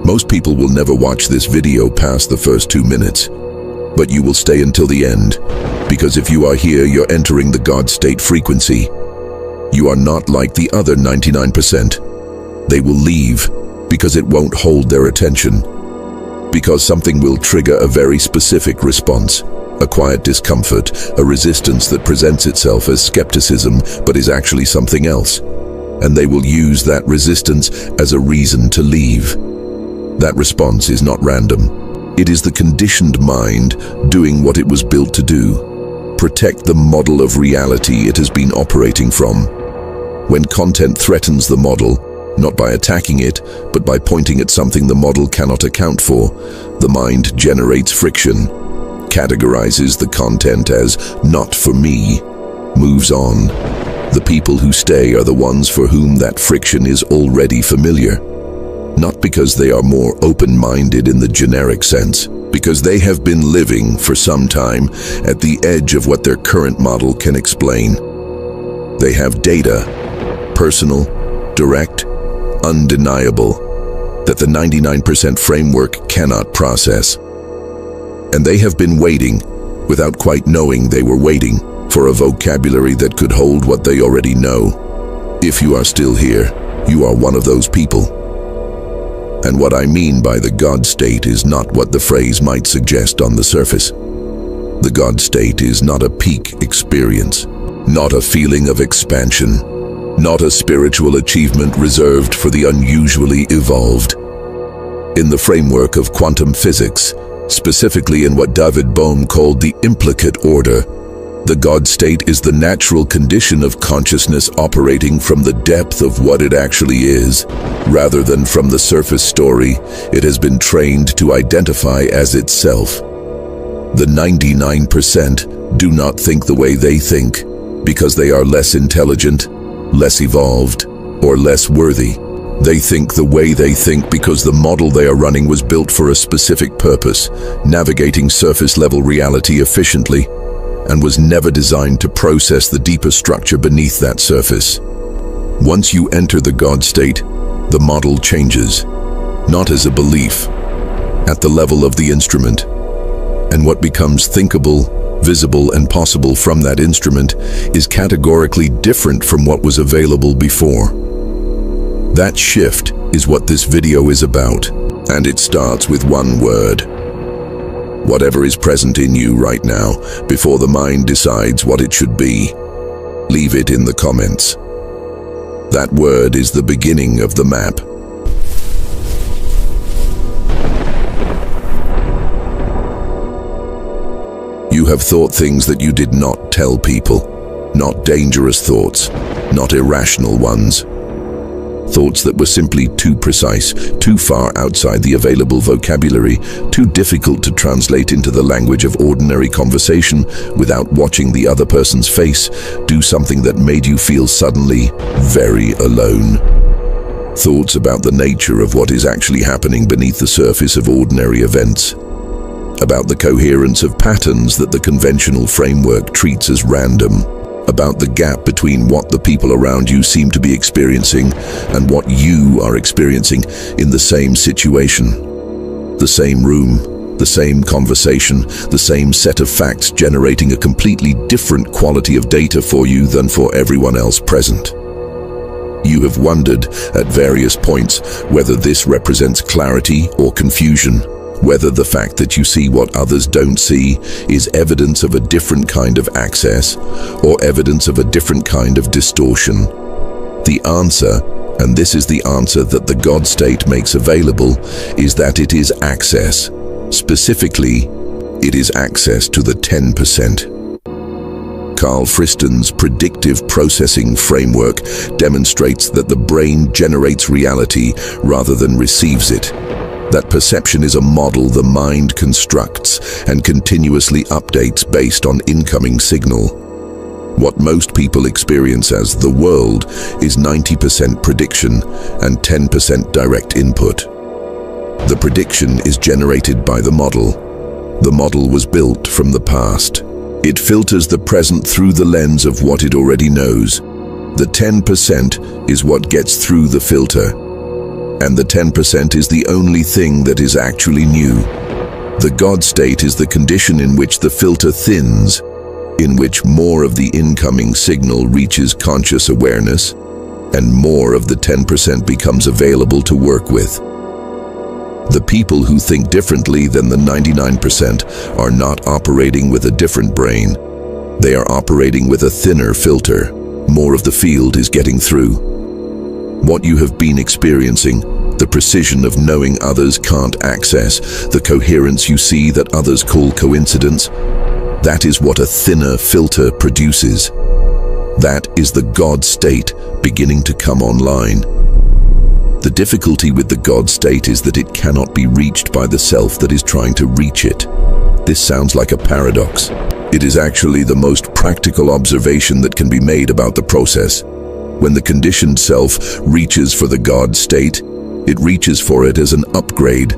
Most people will never watch this video past the first 2 minutes, but you will stay until the end, because if you are here, you're entering the God state frequency. You are not like the other 99%. They will leave because it won't hold their attention, because something will trigger a very specific response, a quiet discomfort, a resistance that presents itself as skepticism but is actually something else, and they will use that resistance as a reason to leave. That response is not random. It is the conditioned mind doing what it was built to do. Protect the model of reality it has been operating from. When content threatens the model, not by attacking it, but by pointing at something the model cannot account for, the mind generates friction, categorizes the content as not for me, moves on. The people who stay are the ones for whom that friction is already familiar. Not because they are more open-minded in the generic sense, because they have been living for some time at the edge of what their current model can explain. They have data, personal, direct, undeniable, that the 99% framework cannot process. And they have been waiting, without quite knowing they were waiting, for a vocabulary that could hold what they already know. If you are still here, you are one of those people. And what I mean by the God state is not what the phrase might suggest on the surface. The God state is not a peak experience, not a feeling of expansion, not a spiritual achievement reserved for the unusually evolved. In the framework of quantum physics, specifically in what David Bohm called the implicate order, the God state is the natural condition of consciousness operating from the depth of what it actually is, rather than from the surface story it has been trained to identify as itself. The 99% do not think the way they think, because they are less intelligent, less evolved, or less worthy. They think the way they think because the model they are running was built for a specific purpose, navigating surface-level reality efficiently, and was never designed to process the deeper structure beneath that surface. Once you enter the God state, the model changes, not as a belief, at the level of the instrument. And what becomes thinkable, visible, and possible from that instrument is categorically different from what was available before. That shift is what this video is about, and it starts with one word. Whatever is present in you right now, before the mind decides what it should be, leave it in the comments. That word is the beginning of the map. You have thought things that you did not tell people, not dangerous thoughts, not irrational ones. Thoughts that were simply too precise, too far outside the available vocabulary, too difficult to translate into the language of ordinary conversation without watching the other person's face do something that made you feel suddenly very alone. Thoughts about the nature of what is actually happening beneath the surface of ordinary events. About the coherence of patterns that the conventional framework treats as random. About the gap between what the people around you seem to be experiencing and what you are experiencing in the same situation. The same room, the same conversation, the same set of facts generating a completely different quality of data for you than for everyone else present. You have wondered at various points whether this represents clarity or confusion, whether the fact that you see what others don't see is evidence of a different kind of access or evidence of a different kind of distortion. The answer, and this is the answer that the God state makes available, is that it is access. Specifically, it is access to the 10%. Carl Friston's predictive processing framework demonstrates that the brain generates reality rather than receives it. That perception is a model the mind constructs and continuously updates based on incoming signal. What most people experience as the world is 90% prediction and 10% direct input. The prediction is generated by the model. The model was built from the past. It filters the present through the lens of what it already knows. The 10% is what gets through the filter. And the 10% is the only thing that is actually new. The God state is the condition in which the filter thins, in which more of the incoming signal reaches conscious awareness, and more of the 10% becomes available to work with. The people who think differently than the 99% are not operating with a different brain. They are operating with a thinner filter. More of the field is getting through. What you have been experiencing, the precision of knowing others can't access, the coherence you see that others call coincidence, that is what a thinner filter produces. That is the God state beginning to come online. The difficulty with the God state is that it cannot be reached by the self that is trying to reach it. This sounds like a paradox. It is actually the most practical observation that can be made about the process. When the conditioned self reaches for the God state, it reaches for it as an upgrade,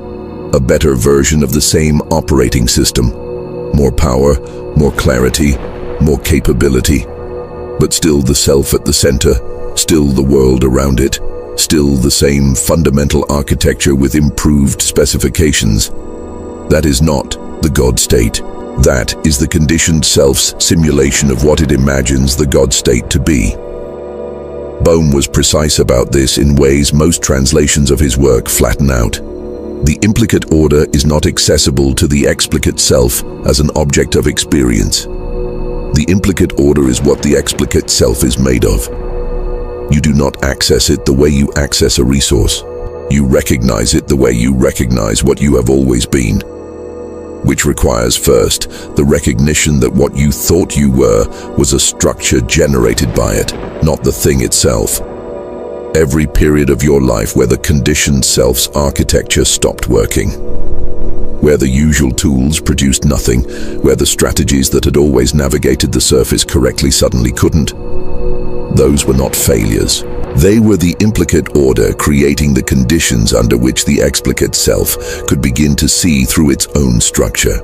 a better version of the same operating system. More power, more clarity, more capability, but still the self at the center, still the world around it, still the same fundamental architecture with improved specifications. That is not the God state. That is the conditioned self's simulation of what it imagines the God state to be. Bohm was precise about this in ways most translations of his work flatten out. The implicate order is not accessible to the explicate self as an object of experience. The implicate order is what the explicate self is made of. You do not access it the way you access a resource. You recognize it the way you recognize what you have always been, which requires first the recognition that what you thought you were was a structure generated by it, not the thing itself. Every period of your life where the conditioned self's architecture stopped working, where the usual tools produced nothing, where the strategies that had always navigated the surface correctly suddenly couldn't, those were not failures. They were the implicate order creating the conditions under which the explicate self could begin to see through its own structure.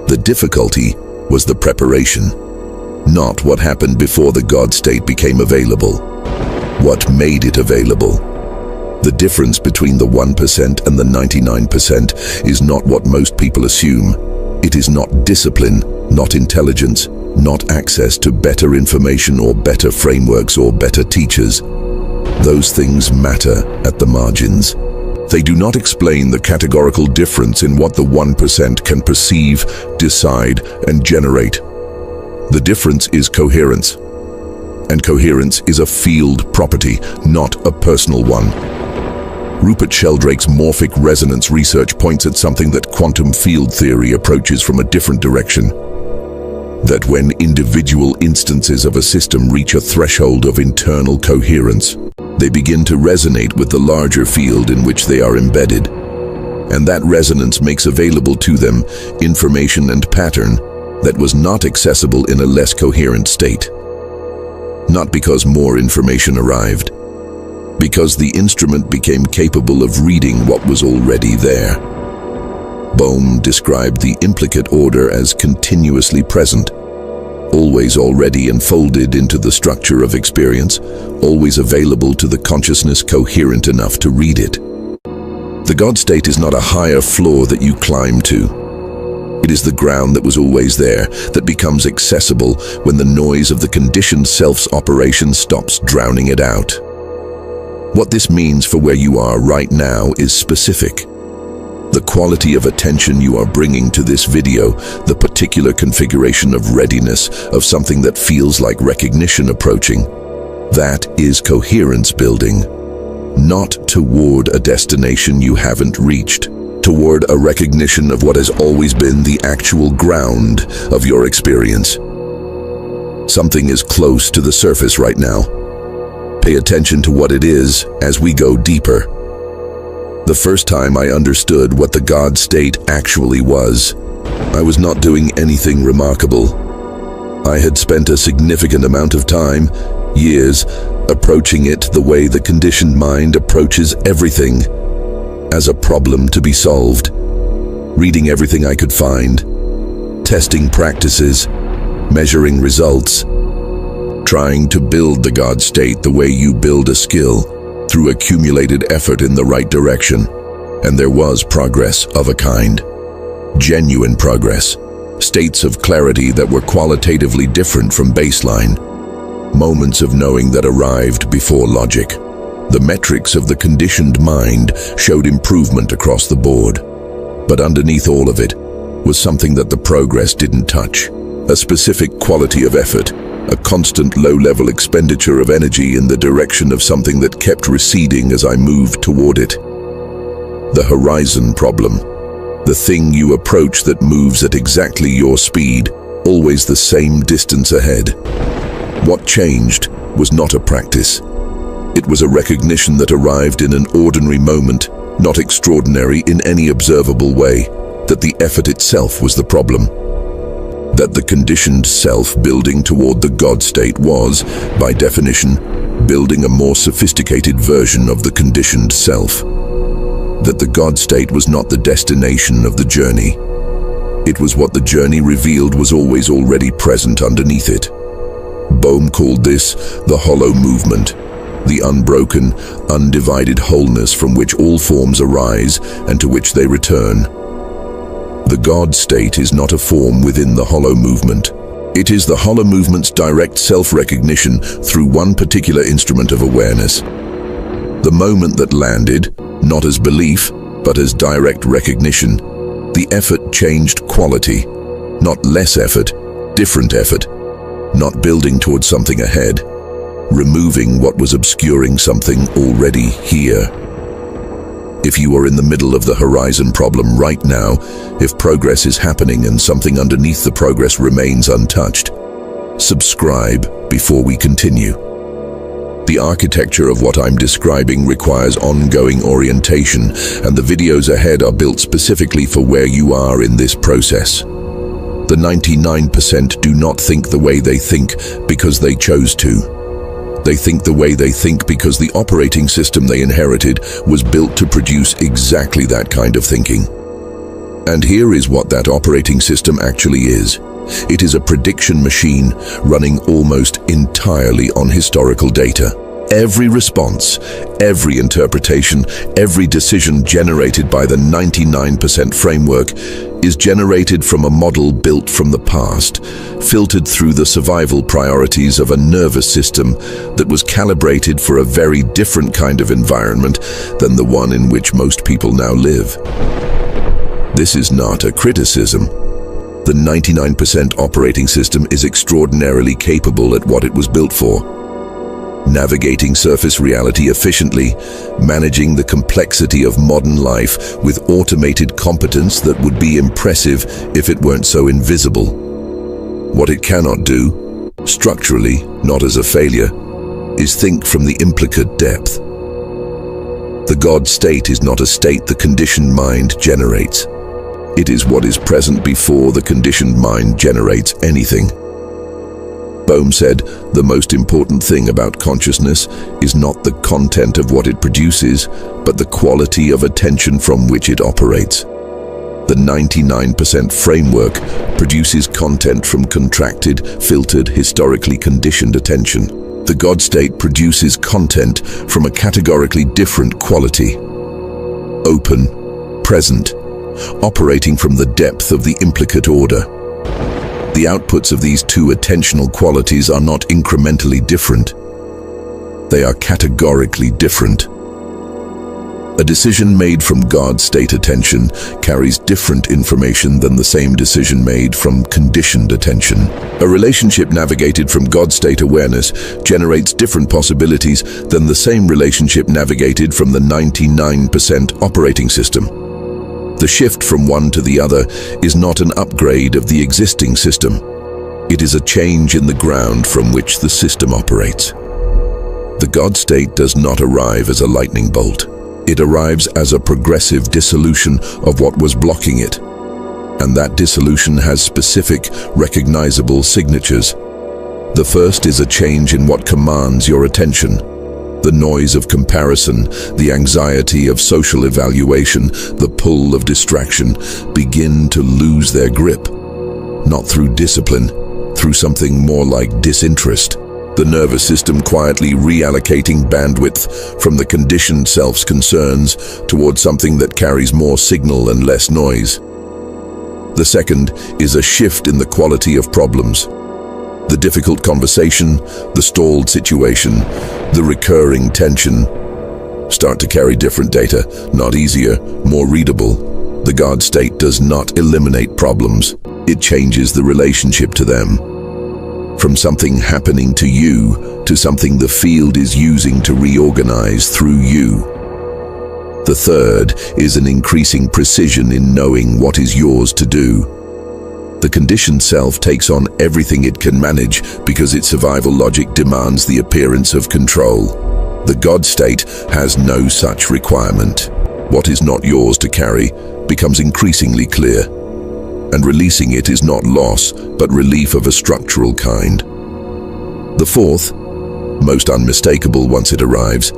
The difficulty was the preparation, not what happened before the God state became available. What made it available? The difference between the 1% and the 99% is not what most people assume. It is not discipline, not intelligence, not access to better information or better frameworks or better teachers. Those things matter at the margins. They do not explain the categorical difference in what the 1% can perceive, decide, and generate. The difference is coherence. And coherence is a field property, not a personal one. Rupert Sheldrake's morphic resonance research points at something that quantum field theory approaches from a different direction. That when individual instances of a system reach a threshold of internal coherence, they begin to resonate with the larger field in which they are embedded. And that resonance makes available to them information and pattern that was not accessible in a less coherent state. Not because more information arrived, because the instrument became capable of reading what was already there. Bohm described the implicate order as continuously present, always already enfolded into the structure of experience, always available to the consciousness coherent enough to read it. The God state is not a higher floor that you climb to. It is the ground that was always there, that becomes accessible when the noise of the conditioned self's operation stops drowning it out. What this means for where you are right now is specific. The quality of attention you are bringing to this video, the particular configuration of readiness, of something that feels like recognition approaching, that is coherence building. Not toward a destination you haven't reached, toward a recognition of what has always been the actual ground of your experience. Something is close to the surface right now. Pay attention to what it is as we go deeper. The first time I understood what the God state actually was, I was not doing anything remarkable. I had spent a significant amount of time, years, approaching it the way the conditioned mind approaches everything, as a problem to be solved, reading everything I could find, testing practices, measuring results, trying to build the God state the way you build a skill, through accumulated effort in the right direction, and there was progress of a kind. Genuine progress. States of clarity that were qualitatively different from baseline. Moments of knowing that arrived before logic. The metrics of the conditioned mind showed improvement across the board. But underneath all of it was something that the progress didn't touch. A specific quality of effort, a constant low-level expenditure of energy in the direction of something that kept receding as I moved toward it. The horizon problem. The thing you approach that moves at exactly your speed, always the same distance ahead. What changed was not a practice. It was a recognition that arrived in an ordinary moment, not extraordinary in any observable way, that the effort itself was the problem. That the conditioned self building toward the God state was, by definition, building a more sophisticated version of the conditioned self. That the God state was not the destination of the journey. It was what the journey revealed was always already present underneath it. Bohm called this the hollow movement, the unbroken, undivided wholeness from which all forms arise and to which they return. The God state is not a form within the hollow movement. It is the hollow movement's direct self-recognition through one particular instrument of awareness. The moment that landed, not as belief, but as direct recognition, the effort changed quality. Not less effort, different effort. Not building towards something ahead, removing what was obscuring something already here. If you are in the middle of the horizon problem right now, if progress is happening and something underneath the progress remains untouched, subscribe before we continue. The architecture of what I'm describing requires ongoing orientation, and the videos ahead are built specifically for where you are in this process. The 99% do not think the way they think because they chose to. They think the way they think because the operating system they inherited was built to produce exactly that kind of thinking. And here is what that operating system actually is. It is a prediction machine running almost entirely on historical data. Every response, every interpretation, every decision generated by the 99% framework is generated from a model built from the past, filtered through the survival priorities of a nervous system that was calibrated for a very different kind of environment than the one in which most people now live. This is not a criticism. The 99% operating system is extraordinarily capable at what it was built for. Navigating surface reality efficiently, managing the complexity of modern life with automated competence that would be impressive if it weren't so invisible. What it cannot do, structurally, not as a failure, is think from the implicate depth. The God state is not a state the conditioned mind generates. It is what is present before the conditioned mind generates anything. Bohm said, the most important thing about consciousness is not the content of what it produces, but the quality of attention from which it operates. The 99% framework produces content from contracted, filtered, historically conditioned attention. The God state produces content from a categorically different quality. Open, present, operating from the depth of the implicate order. The outputs of these two attentional qualities are not incrementally different. They are categorically different. A decision made from God state attention carries different information than the same decision made from conditioned attention. A relationship navigated from God state awareness generates different possibilities than the same relationship navigated from the 99% operating system. The shift from one to the other is not an upgrade of the existing system. It is a change in the ground from which the system operates. The God state does not arrive as a lightning bolt. It arrives as a progressive dissolution of what was blocking it. And that dissolution has specific, recognizable signatures. The first is a change in what commands your attention. The noise of comparison, the anxiety of social evaluation, the pull of distraction begin to lose their grip. Not through discipline, through something more like disinterest. the nervous system quietly reallocating bandwidth from the conditioned self's concerns towards something that carries more signal and less noise. The second is a shift in the quality of problems. The difficult conversation, the stalled situation, the recurring tension start to carry different data, not easier, more readable. The God state does not eliminate problems. It changes the relationship to them. From something happening to you to something the field is using to reorganize through you. The third is an increasing precision in knowing what is yours to do. The conditioned self takes on everything it can manage because its survival logic demands the appearance of control. The God state has no such requirement. What is not yours to carry becomes increasingly clear, and releasing it is not loss, but relief of a structural kind. The fourth, most unmistakable once it arrives,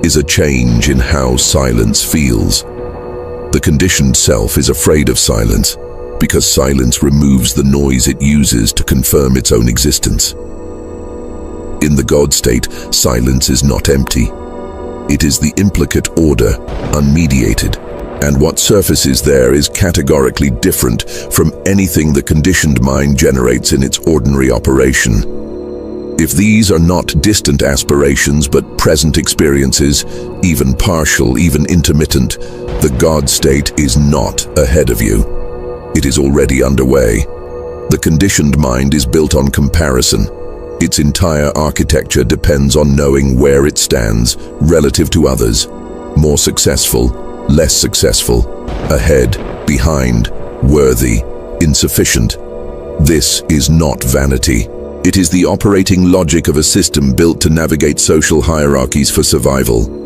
is a change in how silence feels. The conditioned self is afraid of silence because silence removes the noise it uses to confirm its own existence. In the God state, silence is not empty. It is the implicate order, unmediated, and what surfaces there is categorically different from anything the conditioned mind generates in its ordinary operation. If these are not distant aspirations but present experiences, even partial, even intermittent, the God state is not ahead of you. It is already underway. The conditioned mind is built on comparison. Its entire architecture depends on knowing where it stands relative to others. More successful, less successful, ahead, behind, worthy, insufficient. This is not vanity. It is the operating logic of a system built to navigate social hierarchies for survival.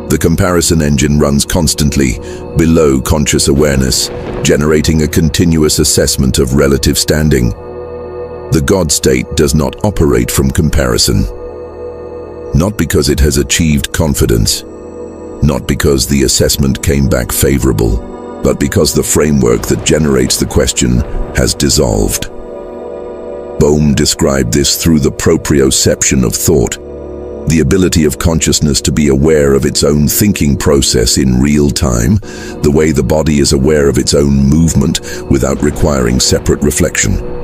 The comparison engine runs constantly, below conscious awareness, generating a continuous assessment of relative standing. The God state does not operate from comparison. Not because it has achieved confidence, not because the assessment came back favorable, but because the framework that generates the question has dissolved. Bohm described this through the proprioception of thought, the ability of consciousness to be aware of its own thinking process in real time, the way the body is aware of its own movement without requiring separate reflection.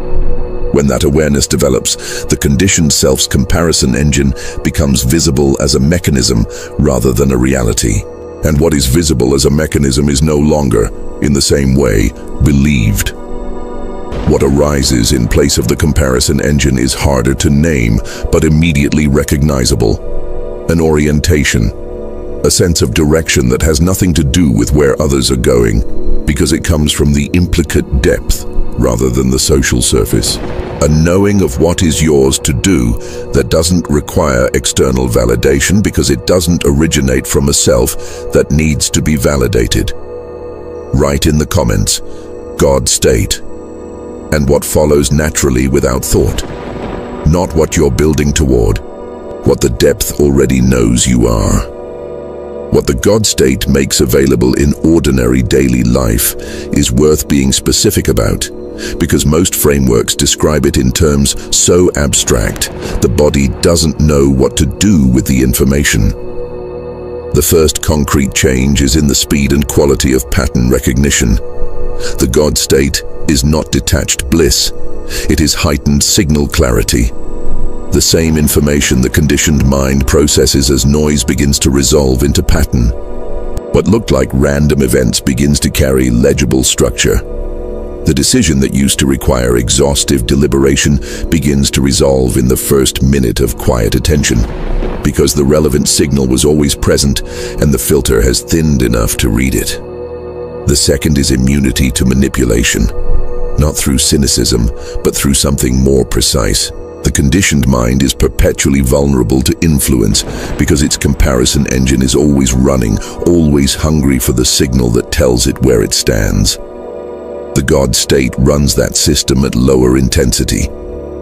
When that awareness develops, the conditioned self's comparison engine becomes visible as a mechanism rather than a reality. And what is visible as a mechanism is no longer, in the same way, believed. What arises in place of the comparison engine is harder to name, but immediately recognizable. An orientation, a sense of direction that has nothing to do with where others are going, because it comes from the implicate depth rather than the social surface. A knowing of what is yours to do that doesn't require external validation because it doesn't originate from a self that needs to be validated. Write in the comments, God state, and what follows naturally without thought. Not what you're building toward, what the depth already knows you are. What the God state makes available in ordinary daily life is worth being specific about, because most frameworks describe it in terms so abstract, the body doesn't know what to do with the information. The first concrete change is in the speed and quality of pattern recognition. The God state is not detached bliss, it is heightened signal clarity. The same information the conditioned mind processes as noise begins to resolve into pattern. What looked like random events begins to carry legible structure. The decision that used to require exhaustive deliberation begins to resolve in the first minute of quiet attention, because the relevant signal was always present and the filter has thinned enough to read it. The second is immunity to manipulation, not through cynicism, but through something more precise. The conditioned mind is perpetually vulnerable to influence because its comparison engine is always running, always hungry for the signal that tells it where it stands. The God state runs that system at lower intensity.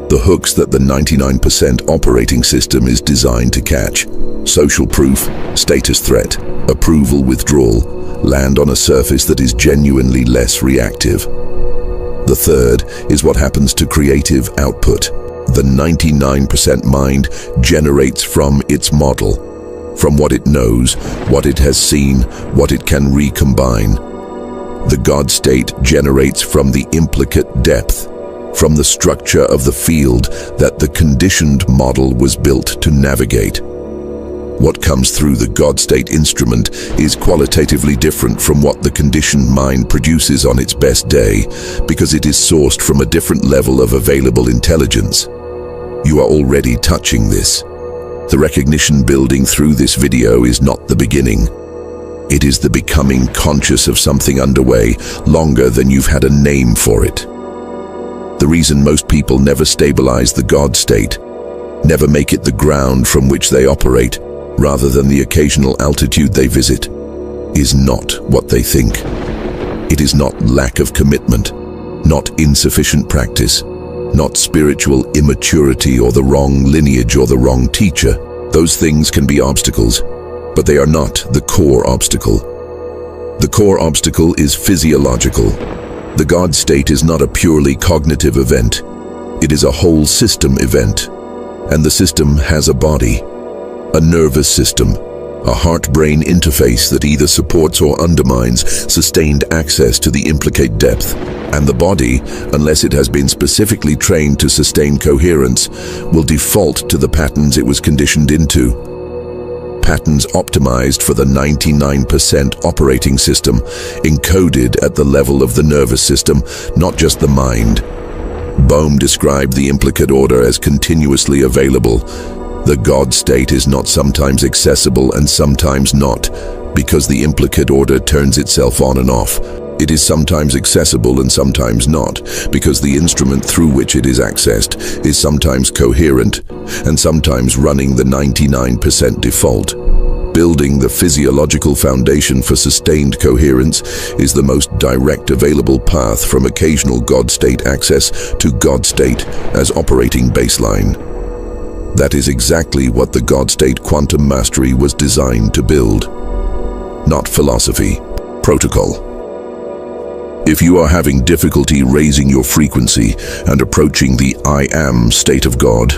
The hooks that the 99% operating system is designed to catch, social proof, status threat, approval withdrawal, land on a surface that is genuinely less reactive. The third is what happens to creative output. The 99% mind generates from its model, from what it knows, what it has seen, what it can recombine. The God state generates from the implicate depth, from the structure of the field that the conditioned model was built to navigate. What comes through the God state instrument is qualitatively different from what the conditioned mind produces on its best day, because it is sourced from a different level of available intelligence. You are already touching this. The recognition building through this video is not the beginning. It is the becoming conscious of something underway longer than you've had a name for it. The reason most people never stabilize the God state, never make it the ground from which they operate, rather than the occasional altitude they visit, is not what they think. It is not lack of commitment, not insufficient practice, not spiritual immaturity or the wrong lineage or the wrong teacher. Those things can be obstacles, but they are not the core obstacle. The core obstacle is physiological. The God state is not a purely cognitive event. It is a whole system event, and the system has a body, a nervous system, a heart-brain interface that either supports or undermines sustained access to the implicate depth. And the body, unless it has been specifically trained to sustain coherence, will default to the patterns it was conditioned into. Patterns optimized for the 99% operating system, encoded at the level of the nervous system, not just the mind. Bohm described the implicate order as continuously available. The God state is not sometimes accessible and sometimes not, because the implicate order turns itself on and off. It is sometimes accessible and sometimes not, because the instrument through which it is accessed is sometimes coherent and sometimes running the 99% default. Building the physiological foundation for sustained coherence is the most direct available path from occasional God state access to God state as operating baseline. That is exactly what the God state quantum mastery was designed to build. Not philosophy, protocol. If you are having difficulty raising your frequency and approaching the I am state of God,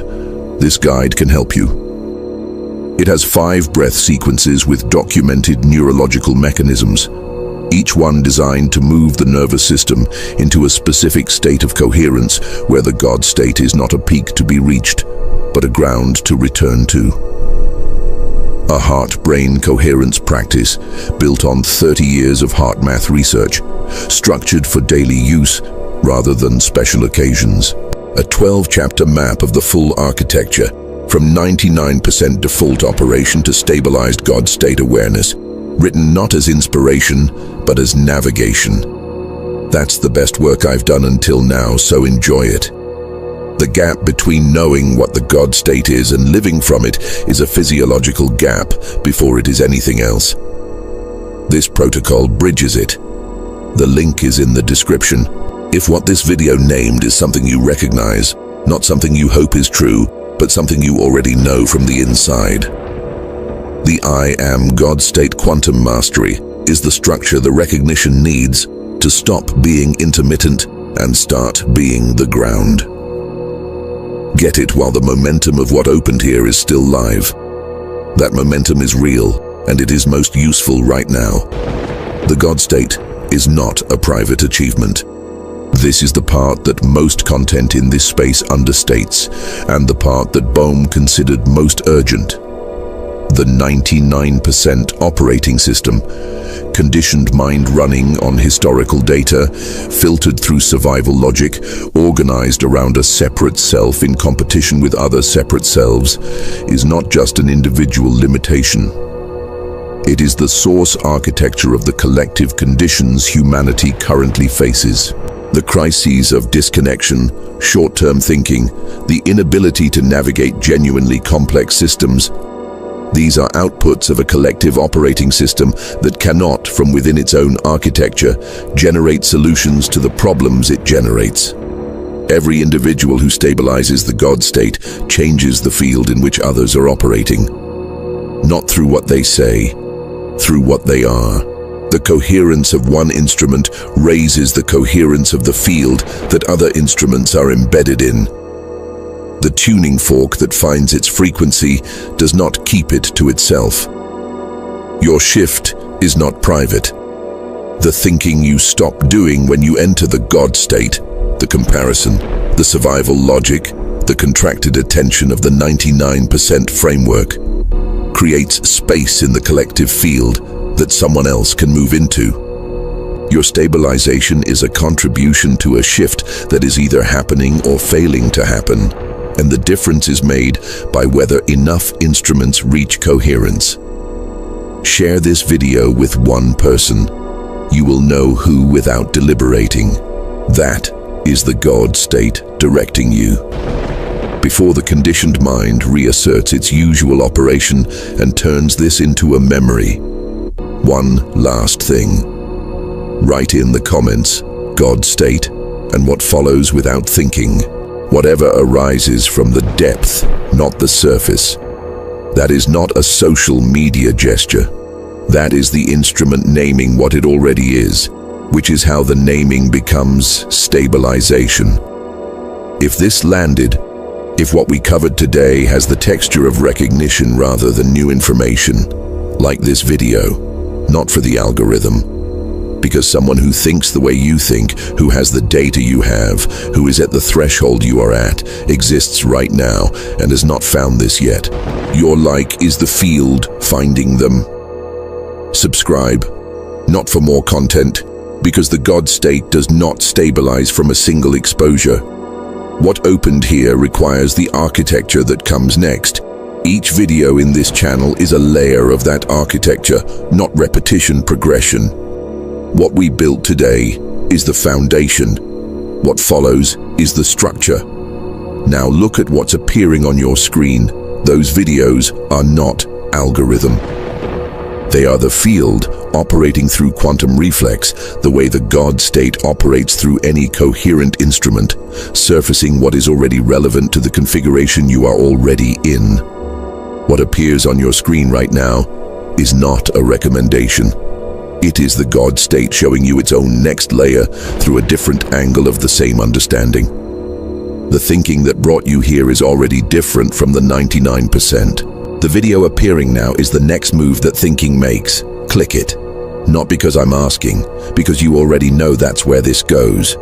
this guide can help you. It has 5 breath sequences with documented neurological mechanisms, each one designed to move the nervous system into a specific state of coherence where the God state is not a peak to be reached, but a ground to return to. A heart-brain coherence practice built on 30 years of heart math research, structured for daily use rather than special occasions. A 12-chapter map of the full architecture, from 99% default operation to stabilized God state awareness, written not as inspiration, but as navigation. That's the best work I've done until now, so enjoy it. The gap between knowing what the God state is and living from it is a physiological gap before it is anything else. This protocol bridges it. The link is in the description. If what this video named is something you recognize, not something you hope is true, but something you already know from the inside. The I am God state quantum mastery is the structure the recognition needs to stop being intermittent and start being the ground. Get it while the momentum of what opened here is still live. That momentum is real, and it is most useful right now. The God state is not a private achievement. This is the part that most content in this space understates, and the part that Bohm considered most urgent. The 99% operating system, conditioned mind running on historical data, filtered through survival logic, organized around a separate self in competition with other separate selves, is not just an individual limitation. It is the source architecture of the collective conditions humanity currently faces. The crises of disconnection, short-term thinking, the inability to navigate genuinely complex systems. These are outputs of a collective operating system that cannot, from within its own architecture, generate solutions to the problems it generates. Every individual who stabilizes the God state changes the field in which others are operating. Not through what they say, through what they are. The coherence of one instrument raises the coherence of the field that other instruments are embedded in. The tuning fork that finds its frequency does not keep it to itself. Your shift is not private. The thinking you stop doing when you enter the God state, the comparison, the survival logic, the contracted attention of the 99% framework, creates space in the collective field that someone else can move into. Your stabilization is a contribution to a shift that is either happening or failing to happen, and the difference is made by whether enough instruments reach coherence. Share this video with one person. You will know who without deliberating. That is the God state directing you. Before the conditioned mind reasserts its usual operation and turns this into a memory. One last thing. Write in the comments, God state, and what follows without thinking. Whatever arises from the depth, not the surface. That is not a social media gesture. That is the instrument naming what it already is, which is how the naming becomes stabilization. If this landed, if what we covered today has the texture of recognition rather than new information, like this video, not for the algorithm, because someone who thinks the way you think, who has the data you have, who is at the threshold you are at, exists right now and has not found this yet. Your like is the field finding them. Subscribe, not for more content, because the God state does not stabilize from a single exposure. What opened here requires the architecture that comes next. Each video in this channel is a layer of that architecture, not repetition progression. What we built today is the foundation. What follows is the structure. Now look at what's appearing on your screen. Those videos are not algorithm. They are the field operating through quantum reflex, the way the God state operates through any coherent instrument, surfacing what is already relevant to the configuration you are already in. What appears on your screen right now is not a recommendation. It is the God state showing you its own next layer through a different angle of the same understanding. The thinking that brought you here is already different from the 99%. The video appearing now is the next move that thinking makes. Click it. Not because I'm asking, because you already know that's where this goes.